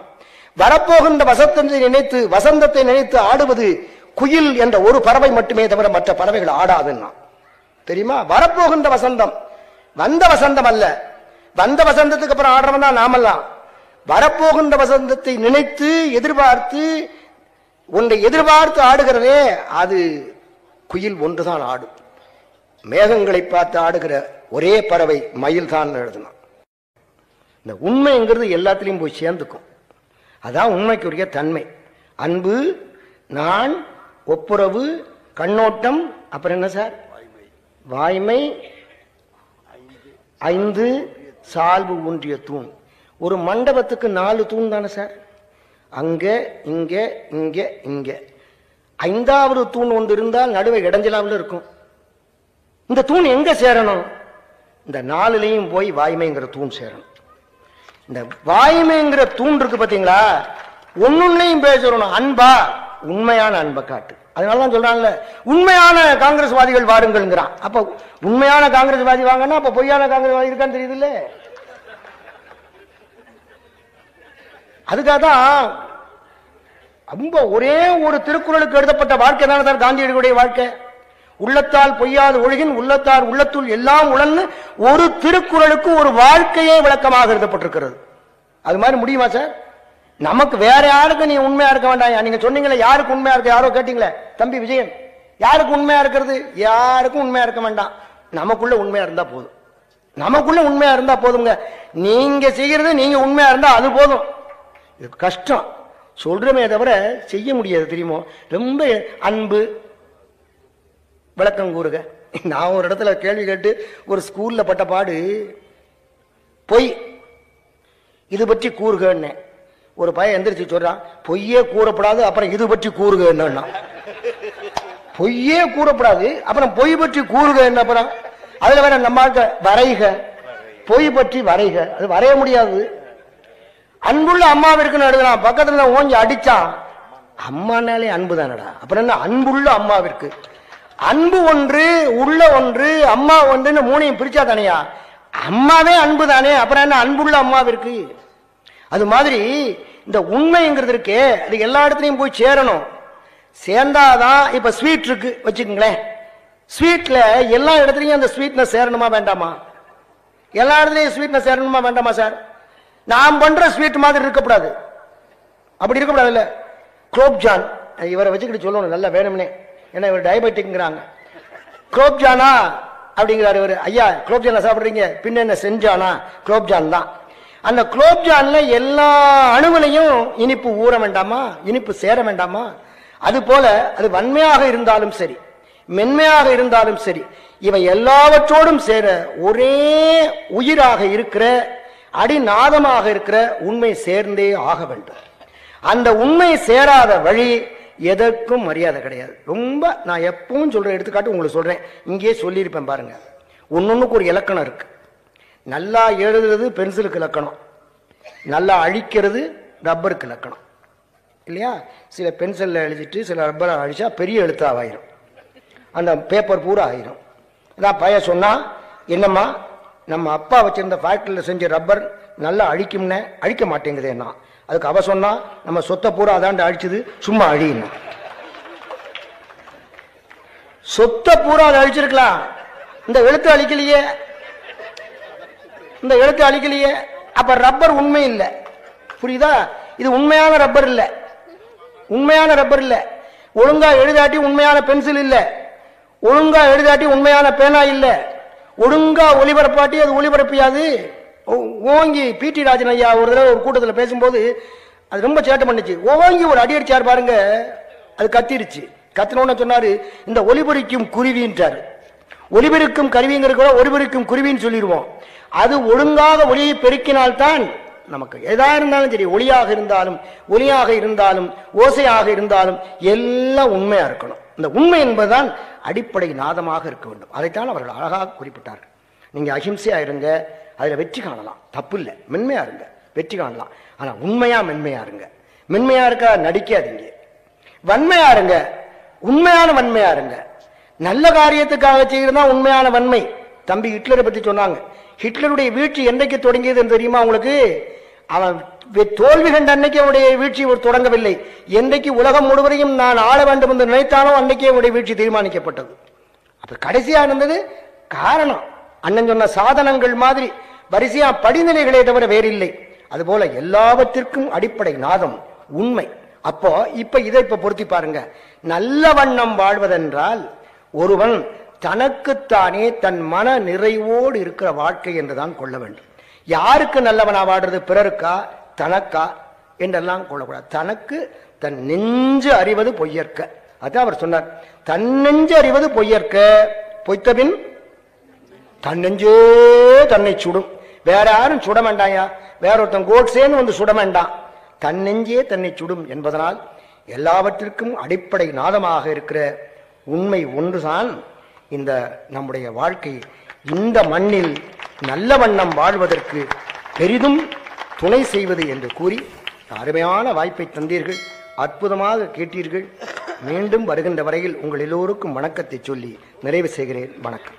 வரப்போகின்ற வசந்தத்தை நினைத்து ஆடுவது குயில் என்ற ஒரு பறவை மட்டுமே தவிர மற்ற பறவைகள் ஆடாதுன்னா தெரியுமா? வரப்போகின்ற வசந்தம், வந்த வசந்தம் அல்ல. வந்த வசந்தத்துக்கு அப்புறம் ஆடுறவன் தான் நாமெல்லாம். வரப்போகின்ற வசந்தத்தை நினைத்து எதிர்பார்த்து ஒன்றை எதிர்பார்த்து ஆடுகிறதே, அது குயில் ஒன்றுதான் ஆடும். மேகங்களை பார்த்து ஆடுகிற ஒரே பறவை மயில் தான் எழுதணும். இந்த உண்மைங்கிறது எல்லாத்திலையும் போய் சேர்ந்துக்கும். அதான் உண்மைக்குரிய தன்மை. அன்பு, நான், ஒப்புரவு, கண்ணோட்டம், அப்புறம் என்ன சார்? வாய்மை, 5 சால்பு ஊன்றிய தூண். ஒரு மண்டபத்துக்கு 4 தூண் தானே சார்? அங்க இங்க இங்க இங்க. 5வது தூண் ஒன்று இருந்தால் நடுவே இடைஞ்சலாவில் இருக்கும். இந்த தூண் எங்க சேரணும்? இந்த 4லையும் போய் வாய்மைங்கிற தூண் சேரணும். இந்த வாய்மைங்கிற தூண் இருக்கு பாத்தீங்களா, ஒன்னொன்னையும் பேசணும். அன்பா, உண்மையான அன்பை காட்டு. அதனாலதான் சொல்றாங்கல்ல, உண்மையான காங்கிரஸ்வாதிகள் வாருங்கள்ங்கிறான். அப்ப உண்மையான காங்கிரஸ்வாதி வாங்கன்னா அப்ப பொய்யான காங்கிரஸ்வாதி இருக்கான்னு தெரியுது இல்ல? அதுக்காக தான் ரொம்ப ஒரே ஒரு திருக்குறளுக்கு எழுதப்பட்ட வாழ்க்கை தானே சார் காந்தியடிகளுடைய வாழ்க்கை. உள்ளத்தால் பொய்யாது ஒழுகின் உள்ளத்தார் உள்ளத்துள் எல்லாம் உழன்னு ஒரு திருக்குறளுக்கு ஒரு வாழ்க்கையே விளக்கமாக எழுதப்பட்டிருக்கிறது. அது மாதிரி முடியுமா சார்? நமக்கு வேற யாருக்கு நீ உண்மையா இருக்க வேண்டாம். நீங்க சொன்னீங்களே யாருக்கு உண்மையா இருக்க, யாரோ கேட்டீங்களே தம்பி விஜயன், யாருக்கு உண்மையா இருக்கிறது? யாருக்கும் உண்மையா இருக்க வேண்டாம். நமக்குள்ள உண்மையா இருந்தா போதும். நமக்குள்ள உண்மையா இருந்தா போதுங்க. நீங்க செய்யறது நீங்க உண்மையா இருந்தா அது போதும். இது கஷ்டம் சொல்றமே தவிர செய்ய முடியாது தெரியுமோ. ரொம்ப அன்பு விளக்கம் கூறுக. நான் ஒரு இடத்துல கேள்வி கேட்டு ஒரு ஸ்கூல்ல பட்ட பாடு, பொய் இது பற்றி கூறுகன்னு. ஒரு பையன் எந்திரிச்சு சொல்றான், பொய்யே கூறப்படாது, அப்புறம் இது பற்றி கூறுக என்ன? பொய்யே கூறப்படாது, அப்புறம் பொய் பற்றி கூறுக என்ன? அப்புறம் அதுல வேற நம்ம வரைக, பொய் பற்றி வரைக, அது வரைய முடியாது. அன்புள்ள அம்மாவிற்கு எழுதலாம், பக்கத்துல ஓஞ்சி அடிச்சான். அம்மானாலே அன்பு தானடா, அப்புறம் என்ன அன்புள்ள அம்மாவிற்கு? அன்பு ஒன்று, உள்ள ஒன்று, அம்மா ஒன்றுன்னு 3ஐயும் பிரிச்சா தானையா? அம்மாவே அன்பு தானே, அப்புறம் என்ன அன்புள்ள அம்மாவிற்கு? அது மாதிரி இந்த உண்மைங்கிறது இருக்கே, அது எல்லா இடத்துலையும் போய் சேரணும். சேர்ந்தாதான். இப்ப ஸ்வீட் இருக்கு வச்சுக்கோங்களேன், ஸ்வீட்ல எல்லா இடத்துலையும் அந்த ஸ்வீட்னஸ் சேரணுமா வேண்டாமா? எல்லா இடத்துலையும் ஸ்வீட்னஸ் சேரணுமா வேண்டாமா சார்? நாம் பண்ற ஸ்வீட் மாதிரி இருக்கக்கூடாது, அப்படி இருக்கக்கூடாது இல்ல. குலோப்ஜான் இவரை வச்சுக்கிட்டு சொல்லணும் நல்லா வேணும்னே, ஏன்னா இவர் டயபெட்டிக்ங்கிறாங்க. குலோப்ஜானா அப்படிங்கிறாரு இவர். ஐயா குலோப்ஜானா சாப்பிடுறீங்க, பின்ன என்ன செஞ்சானா? குலோப்ஜான் தான். அந்த குலோப்ஜான்ல எல்லா அணுவிலையும் இனிப்பு ஊற வேண்டாமா? இனிப்பு சேர வேண்டாமா? அது போல அது வன்மையாக இருந்தாலும் சரி, மென்மையாக இருந்தாலும் சரி, இவை எல்லாவற்றோடும் சேர ஒரே உயிராக இருக்கிற அடிநாதமாக இருக்கிற உண்மை சேர்ந்தே ஆக வேண்டும். அந்த உண்மை சேராத வழி எதற்கும் மரியாதை கிடையாது. ரொம்ப நான் எப்பவும் சொல்ற எடுத்துக்காட்டு உங்களுக்கு சொல்றேன், இங்கே சொல்லியிருப்பேன் பாருங்க. ஒன்னொன்னுக்கு ஒரு இலக்கணம் இருக்கு. நல்லா எழுதுறது பென்சிலுக்கு இலக்கணம், நல்லா அழிக்கிறது ரப்பருக்கு இலக்கணம் இல்லையா? சில பென்சிலில் எழுதிட்டு சில ரப்பரை அழிச்சா பெரிய எழுத்தாவாயிரும், அந்த பேப்பர் பூரா ஆயிரும். அதான் பையன் சொன்னா, என்னம்மா நம்ம அப்பா வச்சிருந்த ஃபேக்டரியில் செஞ்ச ரப்பர் நல்லா அழிக்கும்னே, அழிக்க மாட்டேங்குதேன்னா. அதுக்கு அவ சொன்னா, நம்ம சொத்தை பூரா அதாண்டு அழிச்சது, சும்மா அழியணும். சொத்தை பூரா அதை அழிச்சிருக்கலாம், இந்த எழுத்து அழிக்கலையே, இந்த எழுத்து அழிக்கலையே. அப்ப ரப்பர் உண்மை இல்லை, புரியுதா? இது உண்மையான ரப்பர் இல்லை, உண்மையான ரப்பர் இல்லை. ஒழுங்கா எழுதாட்டி உண்மையான பென்சில் இல்லை, ஒழுங்கா எழுதாட்டி உண்மையான பேனா இல்லை, ஒழுங்கா ஒளிபரப்பாட்டி அது ஒளிபரப்பியாது. ஓங்கி பிடி ராஜன் ஐயா ஒரு தடவை ஒரு கூட்டத்தில் பேசும்போது அது ரொம்ப சேட்டை பண்ணிச்சு. ஓங்கி ஒரு அடி அடிச்சார் பாருங்க, அது கத்திருச்சு. கத்தினோன்னு சொன்னாரு, இந்த ஒளிபரிக்கும் குருவின்றாரு. ஒளிபெருக்கும் கருவிங்கிற ஒளிபெருக்கும் குருவின்னு சொல்லிடுவோம். அது ஒழுங்காக ஒளியை பெருக்கினால்தான் நமக்கு எதா இருந்தாலும் சரி, ஒளியாக இருந்தாலும் ஒளியாக இருந்தாலும் ஓசையாக இருந்தாலும் எல்லாம் உண்மையா இருக்கணும். இந்த உண்மை என்பதுதான் அடிப்படை நாதமாக இருக்க வேண்டும். அதைத்தான் அவர்கள் அழகாக குறிப்பிட்டார்கள். நீங்க அஹிம்சையா இருங்க, அதுல வெற்றி காணலாம், தப்பு இல்லை. மென்மையா இருங்க, வெற்றி காணலாம். ஆனா உண்மையா மென்மையா இருங்க. மென்மையா இருக்கா நடிக்காதீங்க, வன்மையா இருங்க, உண்மையான வன்மையா இருங்க. நல்ல காரியத்துக்காக செய்யறதா உண்மையான வன்மை. தம்பி ஹிட்லரை பத்தி சொன்னாங்க. ஹிட்லருடைய வீழ்ச்சி என்றைக்கு தொடங்கியது தெரியுமா உங்களுக்கு? அவன் தோல்வி கண்ட அன்னைக்கு அவருடைய வீழ்ச்சி தொடங்கவில்லை. என்றைக்கு உலகம் முழுவதையும் நான் ஆள வேண்டும் என்று நினைத்தானோ அன்னைக்கே அவருடைய வீழ்ச்சி தீர்மானிக்கப்பட்டது. அப்ப கடைசியா இருந்தது காரணம். அண்ணன் சொன்ன சாதனங்கள் மாதிரி வரிசையா படிநிலைகளே தவிர வேறில்லை. அதுபோல எல்லாவற்றிற்கும் அடிப்படை நாதம் உண்மை. அப்போ இதை பொருத்தி பாருங்க. நல்ல வண்ணம் வாழ்வதென்றால் ஒருவன் தனக்குத்தானே தன் மன நிறைவோடு இருக்கிற வாழ்க்கை என்றுதான் கொள்ள வேண்டும். யாருக்கு நல்லவனா வாடுறது? பிறருக்கா தனக்கா என்றெல்லாம் கொள்ளக்கூடாது. தனக்கு தன் நெஞ்சு அறிவது பொய்யற்க. அதான் அவர் சொன்னார், தன் நெஞ்சு அறிவது பொய்யற்க, பொய்த்தபின் தன் நெஞ்சே தன்னை சுடும். வேற யாரும் சுட வேண்டாயா, வேற ஒருத்தன் கோட்ஸேன்னு வந்து சுட வேண்டாம், தன் நெஞ்சே தன்னை சுடும் என்பதனால் எல்லாவற்றிற்கும் அடிப்படை நாதமாக இருக்கிற உண்மை ஒன்றுதான் இந்த நம்முடைய வாழ்க்கை. இந்த மண்ணில் நல்ல வண்ணம் வாழ்வதற்கு பெரிதும் துணை செய்வது என்று கூறி அருமையான வாய்ப்பை தந்தீர்கள், அற்புதமாக கேட்டீர்கள். மீண்டும் வருகின்ற வரையில் உங்கள் எல்லோருக்கும் வணக்கத்தை சொல்லி நிறைவு செய்கிறேன். வணக்கம்.